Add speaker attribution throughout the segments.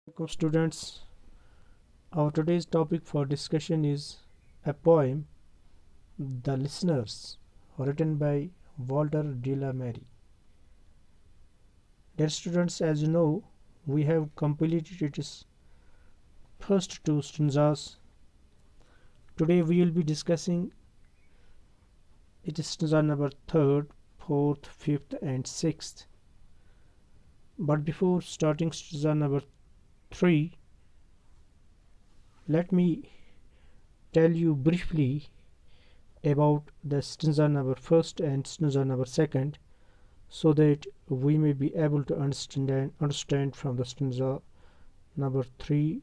Speaker 1: Welcome students. Our today's topic for discussion is a poem, The Listeners, written by Walter De La Mare. Dear students, as you know, we have completed its first two stanzas. Today we will be discussing its stanza number 3rd, 4th, 5th and 6th. But before starting stanza number 3, let me tell you briefly about the stanza number 1st and stanza number 2nd, so that we may be able to understand from the stanza number 3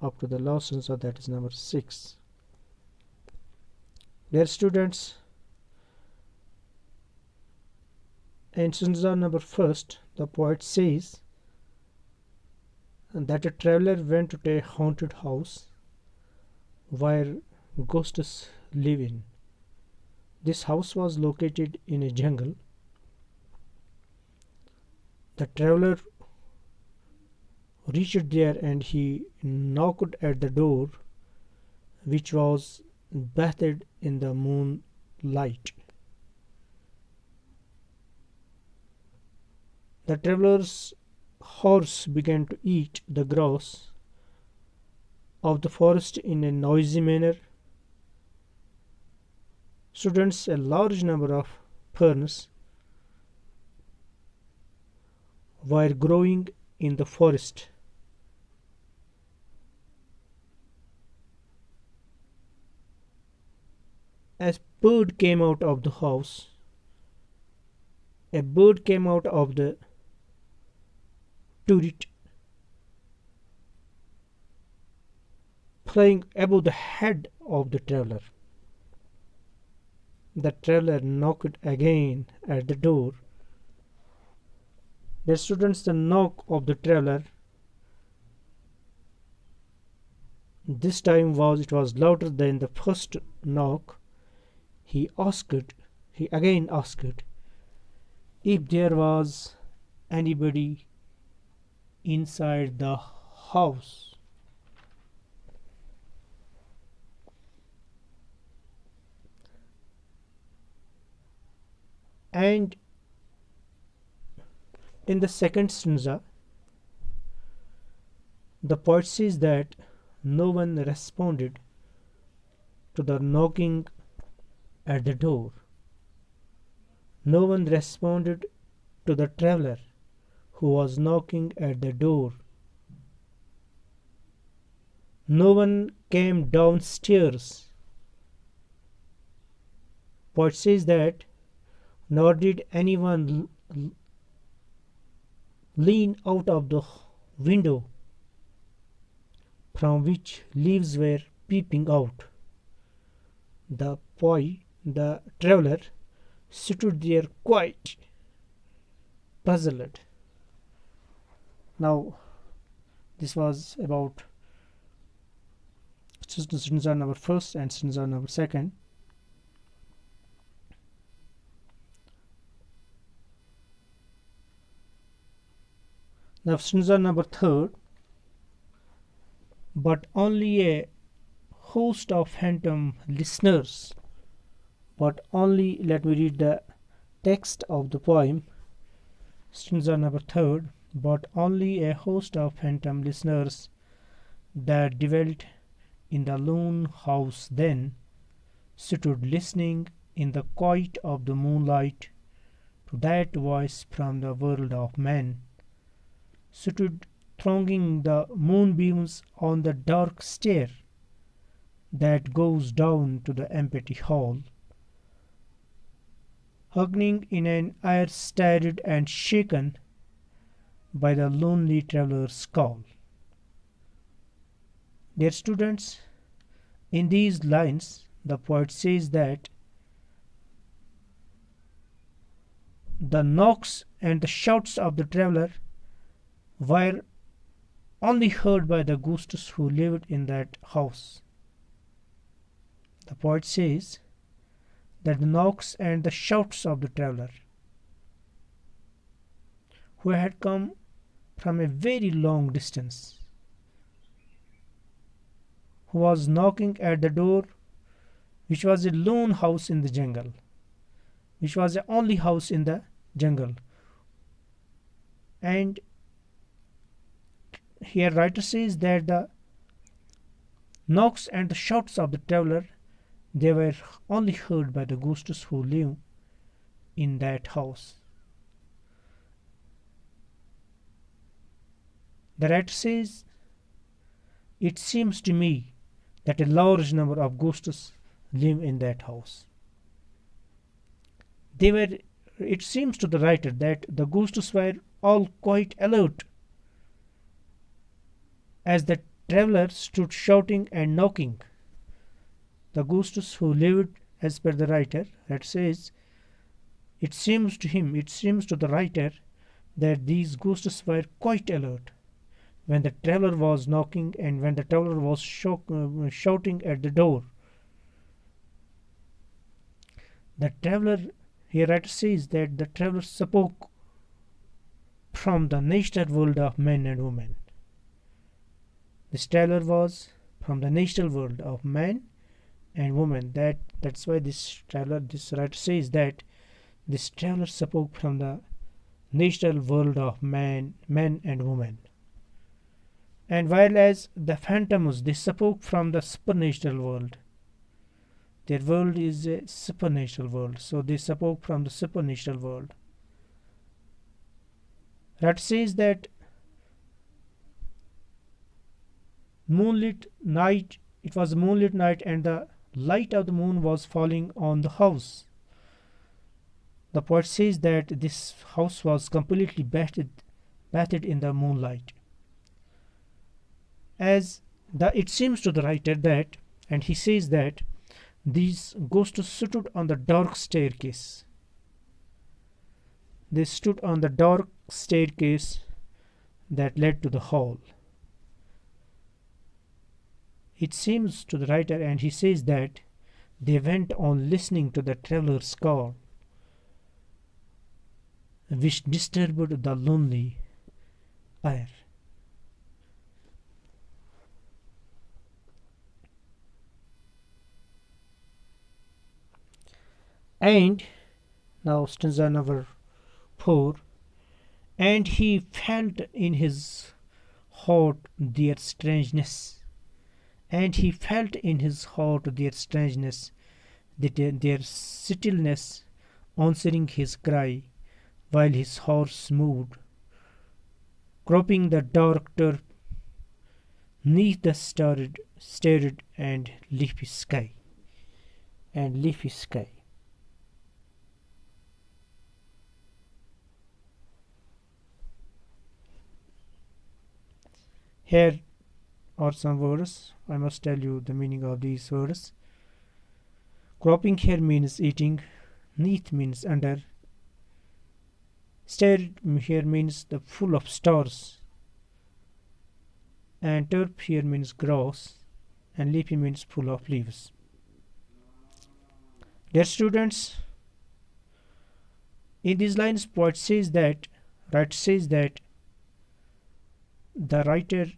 Speaker 1: up to the last stanza, that is number 6. Dear students, in stanza number 1st, the poet says that a traveler went to a haunted house where ghosts live in. This house was located in a jungle. The traveler reached there and he knocked at the door, which was bathed in the moonlight. The traveler's horse began to eat the grass of the forest in a noisy manner. Students, a large number of ferns were growing in the forest. As bird came out of the house, a bird came out of the turret, flying above the head of the traveler. The traveler knocked again at the door. The students, the knock of the traveler this time was louder than the first knock. He again asked if there was anybody inside the house. And in the second stanza, the poet says that no one responded to the knocking at the door. No one responded to the traveler who was knocking at the door. No one came downstairs. Poet says that nor did anyone lean out of the window from which leaves were peeping out. The traveler, stood there quite puzzled. Now, this was about stanza number 1st and stanza number 2nd. Now, stanza number 3rd. But only a host of phantom listeners. But only, let me read the text of the poem. Stanza number 3rd. But only a host of phantom listeners that dwelt in the lone house then stood listening in the quiet of the moonlight to that voice from the world of men, stood thronging the moonbeams on the dark stair that goes down to the empty hall, hugging in an air stirred and shaken by the lonely traveller's call. Dear students, in these lines, the poet says that the knocks and the shouts of the traveller were only heard by the ghosts who lived in that house. The poet says that the knocks and the shouts of the traveller who had come from a very long distance who was knocking at the door, which was a lone house in the jungle, which was the only house in the jungle. And here writer says that the knocks and the shouts of the traveler, they were only heard by the ghosts who live in that house. The writer says, it seems to me that a large number of ghosts live in that house. They were It seems to the writer that the ghosts were all quite alert as the traveller stood shouting and knocking. The ghosts who lived, as per the writer, that says, it seems to the writer that these ghosts were quite alert when the traveller was knocking and when the traveller was shouting at the door. The traveller, here writer says that the traveller spoke from the natural world of men and women. This traveller was from the natural world of man and woman. That's why this writer says that this traveller spoke from the natural world of men and women. And while as the phantoms, they spoke from the supernatural world. Their world is a supernatural world, so they spoke from the supernatural world. That says that moonlit night, it was a moonlit night and the light of the moon was falling on the house. The poet says that this house was completely bathed in the moonlight. It seems to the writer that, and he says that these ghosts stood on the dark staircase. They stood on the dark staircase that led to the hall. It seems to the writer, and he says that they went on listening to the traveller's call, which disturbed the lonely air. And now stanza number 4. And he felt in his heart their strangeness. And he felt in his heart their strangeness, their stillness, answering his cry, while his horse moved, cropping the dark turf neath the starred and leafy sky. Here are some words. I must tell you the meaning of these words. Cropping here means eating, neath means under, starred here means the full of stars, and turf here means grass, and leafy means full of leaves. Dear students, in these lines, poet says that, the writer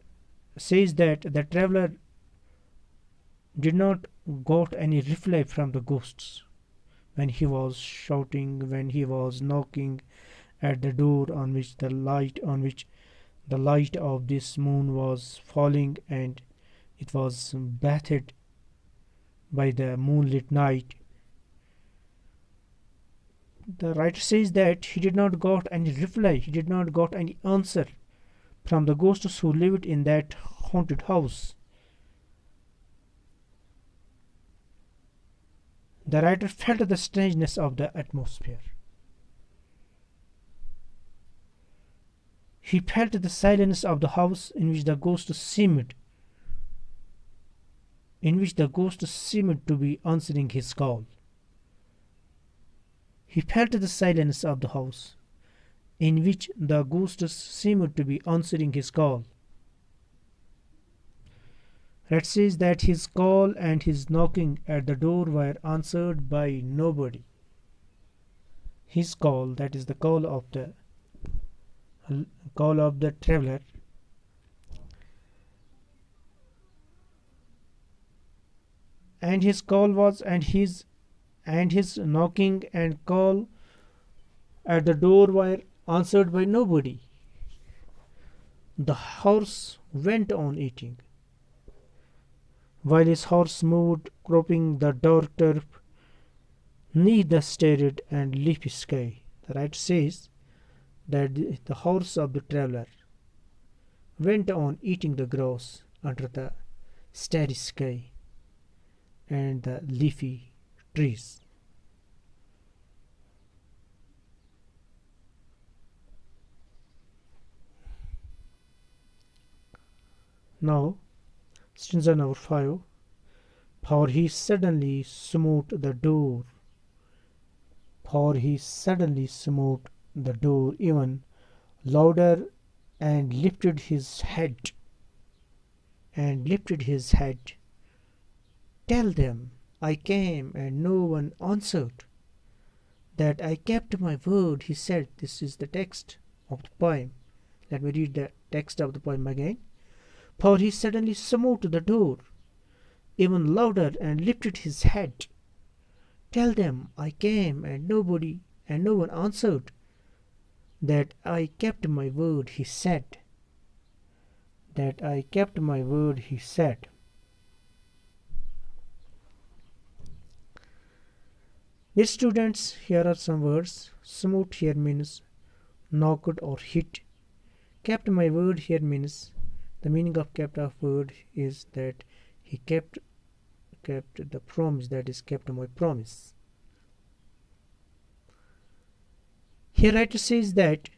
Speaker 1: says that the traveller did not got any reply from the ghosts when he was shouting, when he was knocking at the door on which the light of this moon was falling, and it was bathed by the moonlit night. The writer says that he did not got any reply, he did not got any answer from the ghosts who lived in that haunted house. The writer felt the strangeness of the atmosphere. He felt the silence of the house in which the ghost seemed to be answering his call. He felt the silence of the house in which the ghosts seemed to be answering his call. That says that his call and his knocking at the door were answered by nobody. His call, that is the call of the, traveler, and his call was and his knocking and call at the door were answered by nobody. The horse went on eating, while his horse moved, cropping the dark turf neath the starred and leafy sky. The writer says that the horse of the traveler went on eating the grass under the starry sky and the leafy trees. Now, stanza number 5. For he suddenly smote the door. For he suddenly smote the door even louder and lifted his head. And lifted his head. Tell them I came and no one answered. That I kept my word, he said. This is the text of the poem. Let me read the text of the poem again. For he suddenly smote the door, even louder, and lifted his head. Tell them I came and no one answered. That I kept my word, he said. That I kept my word, he said. Dear students, here are some words. Smote here means knocked or hit. Kept my word here means the meaning of kept of word is that he kept the promise, that is kept my promise. Here writer says that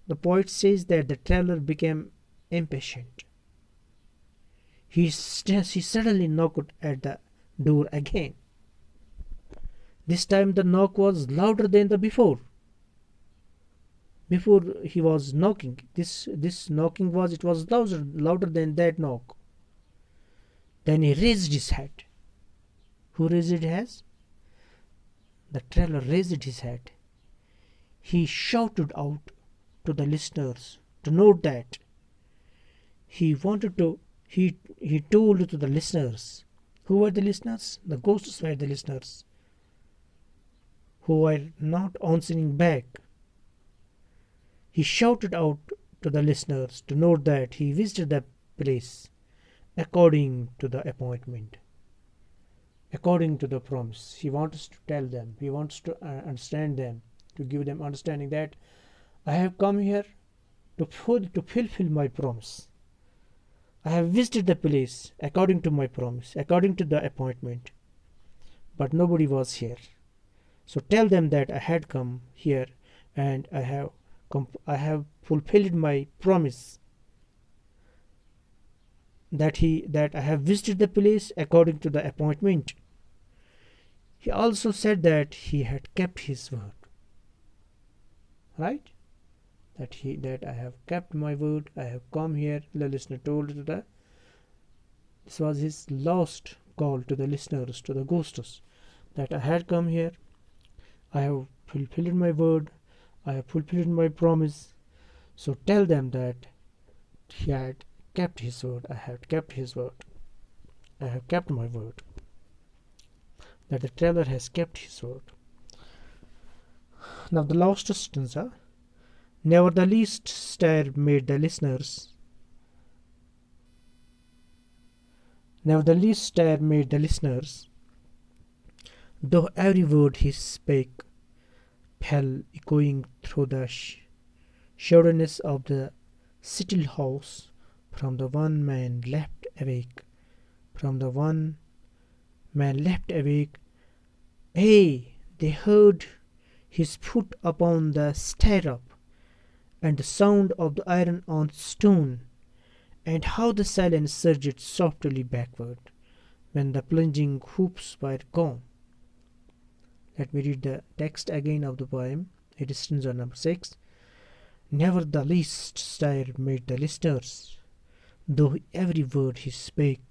Speaker 1: the poet says that the traveler became impatient. He suddenly knocked at the door again. This time the knock was louder than the before. Before he was knocking, this knocking was louder than that knock. Then he raised his head. Who raised his head? The traveler raised his head. He shouted out to the listeners to note that he told to the listeners. Who were the listeners? The ghosts were the listeners, who were not answering back. He shouted out to the listeners to note that he visited the place according to the appointment, according to the promise. He wants to tell them, he wants to understand them, to give them understanding that I have come here to fulfill my promise. I have visited the place according to my promise, according to the appointment, but nobody was here. So tell them that I had come here and I have fulfilled my promise, that I have visited the place according to the appointment. He also said that he had kept his word. Right? That I have kept my word. I have come here. The listener told to the. This was his last call to the listeners, to the ghosts, that I had come here. I have fulfilled my word. I have fulfilled my promise. So tell them that he had kept his word. I have kept his word. I have kept my word. That the traveler has kept his word. Now the last stanza. Never the least stir made the listeners. Never the least stir made the listeners. Though every word he spake fell echoing through the shadowness of the still house, from the one man left awake, from the one man left awake. Hey, they heard his foot upon the stirrup, and the sound of the iron on stone, and how the silence surged softly backward when the plunging hoops were gone. Let me read the text again of the poem. It is stanza number 6. Never the least stir made the listeners, though every word he spake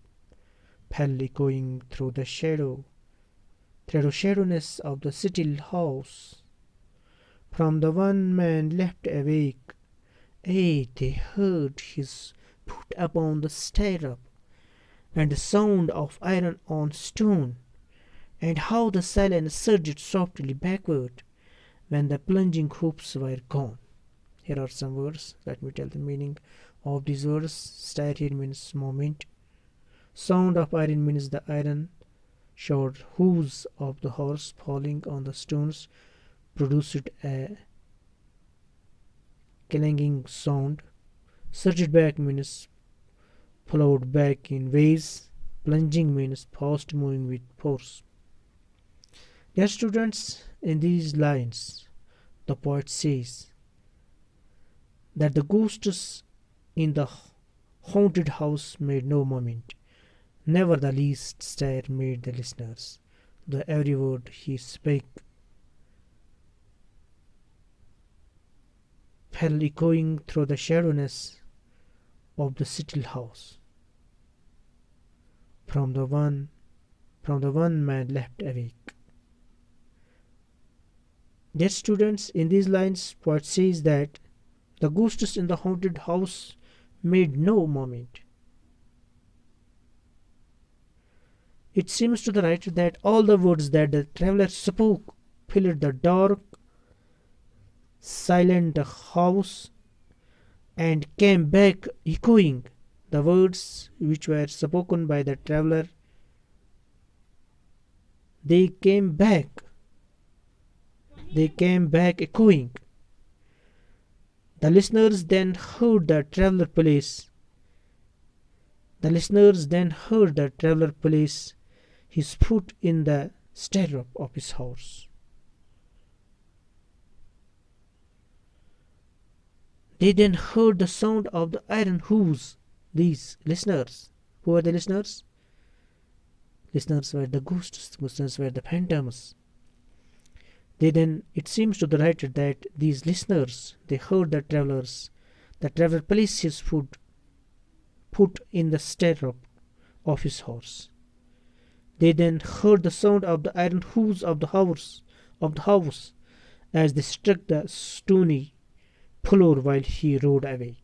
Speaker 1: fell echoing through the shadowness of the still house. From the one man left awake, they heard his foot upon the stirrup, and the sound of iron on stone, and how the silence surged softly backward when the plunging hoofs were gone. Here are some words. Let me tell the meaning of these words. Stare here means moment. Sound of iron means the iron shod hooves of the horse falling on the stones produced a clanging sound. Surged back means followed back in waves. Plunging means fast moving with force. Dear students, in these lines, the poet says that the ghosts in the haunted house made no movement. Never the least stir made the listeners. The every word he spake fell echoing through the shadowness of the still house. From the one man left awake. Dear students, in these lines, poet says that the ghosts in the haunted house made no movement. It seems to the writer that all the words that the traveller spoke filled the dark, silent house and came back echoing. The words which were spoken by the traveller, they came back. They came back echoing. The listeners then heard the traveller place. The listeners then heard the traveller place his foot in the stirrup of his horse. They then heard the sound of the iron hooves. These listeners, who were the listeners? Listeners were the ghosts, listeners were the phantoms. It seems to the writer that these listeners, they heard the traveler placed his foot in the stirrup of his horse. They then heard the sound of the iron hooves of the house as they struck the stony floor while he rode away.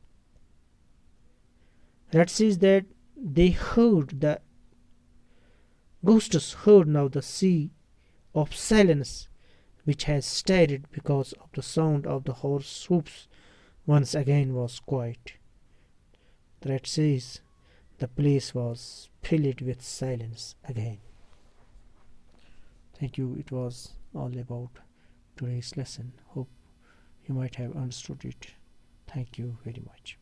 Speaker 1: That says that they heard the ghosts heard now the sea of silence which has stirred because of the sound of the horse hoofs once again was quiet. That says the place was filled with silence again. Thank you. It was all about today's lesson. Hope you might have understood it. Thank you very much.